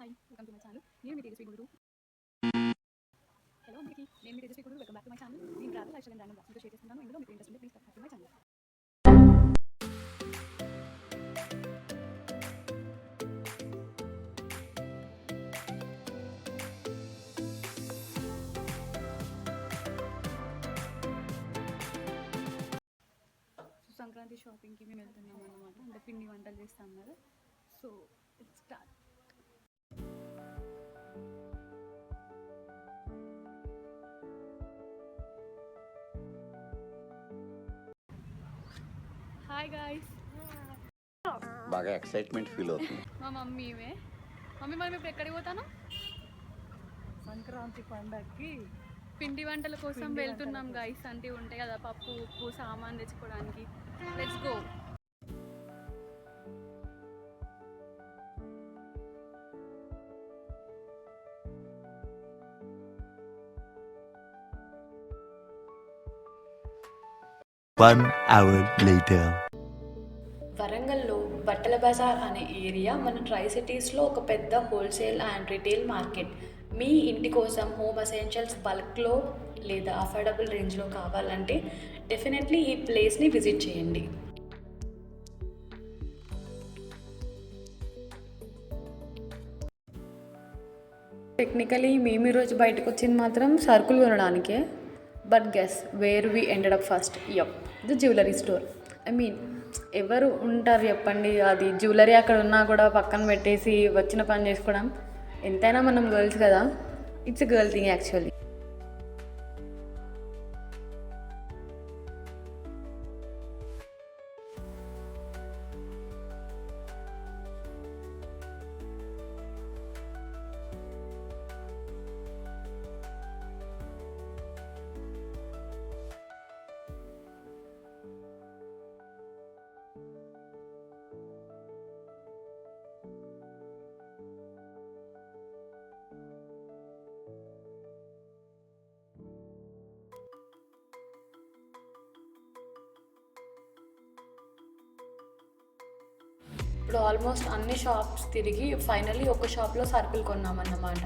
Hi welcome to my channel. నేను మీ Tejaswi Guru. Hello అందరికీ, నేను మీ Tejaswi Guru. Welcome back to my channel. నేను travel lifestyle and random మీతో షేర్ చేస్తున్నాను. ఇందులో మీకు ఇంట్రెస్ట్ ఉంటే please subscribe my channel. Sankranti షాపింగ్కి మేము వెళ్తున్నాం అన్నమాట. అంటే పిండి వంటలు చేస్తాం కదా. So it's start. Hi guys, బాగా ఎక్సైట్మెంట్ ఫీల్ అవుతుంది. మా మమ్మీవే. మమ్మీ మనం ఇప్పుడు ఎక్కడికి పోతాను? సంక్రాంతి పండగకి పిండి వంటల కోసం వెళ్తున్నాం గాయ్స్. అంటే ఉంటాయి కదా, పప్పు ఉప్పు సామాన్ తెచ్చుకోవడానికి. Let's go. One hour later. వరంగల్లో బట్టల బజార్ అనే ఏరియా మన ట్రై సిటీస్లో ఒక పెద్ద హోల్సేల్ అండ్ రిటైల్ మార్కెట్. మీ ఇంటి కోసం హోమ్ ఎసెన్షియల్స్ బల్క్లో లేదా అఫోర్డబుల్ రేంజ్లో కావాలంటే డెఫినెట్లీ ఈ ప్లేస్ని విజిట్ చేయండి. టెక్నికలీ మేము ఈరోజు బయటకు వచ్చింది మాత్రం సరుకులు కొనడానికే. But guess where we ended up first? The jewellery store. I mean ఎవరు ఉంటారు చెప్పండి, అది జ్యువెలరీ అక్కడ ఉన్నా కూడా పక్కన పెట్టేసి వచ్చిన పని చేసుకోవడం. ఎంతైనా మనం గర్ల్స్ కదా, ఇట్స్ గర్ల్ థింగ్ యాక్చువల్లీ. ఇప్పుడు ఆల్మోస్ట్ అన్ని షాప్స్ తిరిగి ఫైనల్లీ ఒక షాప్లో సరుకులు కొన్నామన్నమాట.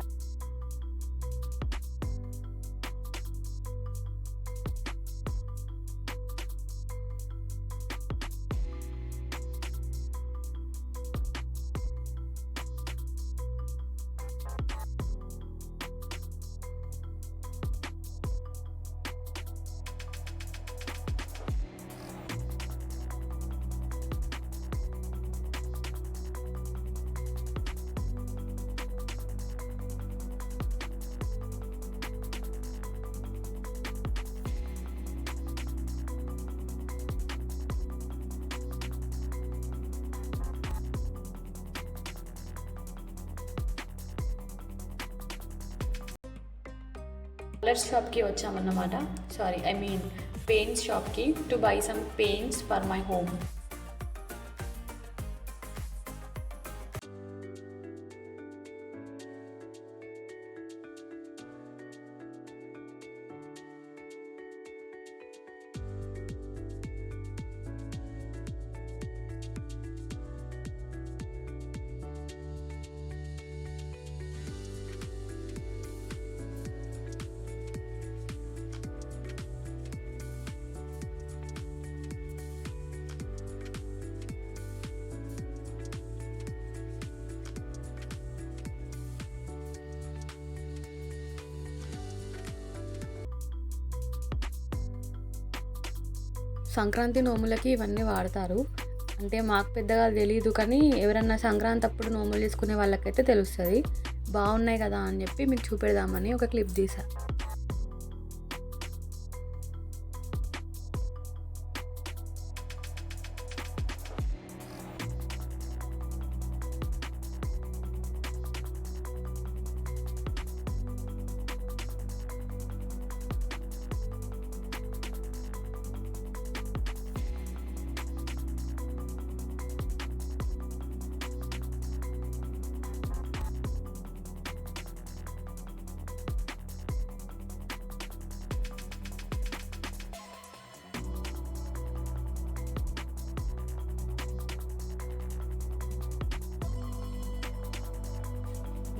కలర్స్ షాప్కి వచ్చామన్నమాట. ఐ మీన్ పెయింట్స్ షాప్కి to buy some paints for my home. Sankranti నోములకి ఇవన్నీ వాడతారు. అంటే మాకు పెద్దగా తెలీదు, కానీ ఎవరన్నా సంక్రాంతి అప్పుడు నోములు చేసుకునే వాళ్ళకైతే తెలుస్తుంది. బాగున్నాయి కదా అని చెప్పి మీకు చూపెడదామని ఒక క్లిప్ తీసా.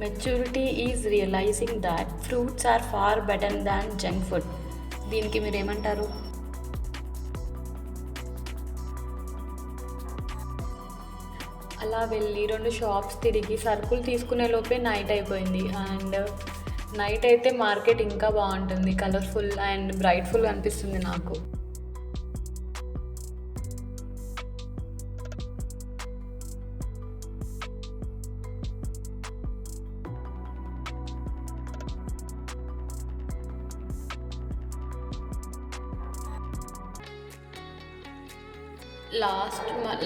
Maturity is realising that fruits are far better than junk food. దీనికి మీరు ఏమంటారు? అలా వెళ్ళి 2 షాప్స్ తిరిగి సరుకులు తీసుకునే లోపే నైట్ అయిపోయింది. అండ్ నైట్ అయితే మార్కెట్ ఇంకా బాగుంటుంది, కలర్ఫుల్ అండ్ బ్రైట్ఫుల్ అనిపిస్తుంది నాకు.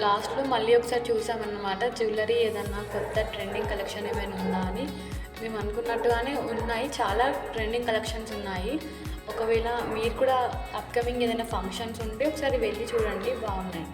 లాస్ట్లో మళ్ళీ ఒకసారి చూసామన్నమాట, జ్యువెలరీ ఏదన్నా కొత్త ట్రెండింగ్ కలెక్షన్ ఏమైనా ఉందా అని. మేము అనుకున్నట్టుగానే ఉన్నాయి, చాలా ట్రెండింగ్ కలెక్షన్స్ ఉన్నాయి. ఒకవేళ మీరు కూడా అప్కమింగ్ ఏదైనా ఫంక్షన్స్ ఉంటే ఒకసారి వెళ్ళి చూడండి, బాగున్నాయి.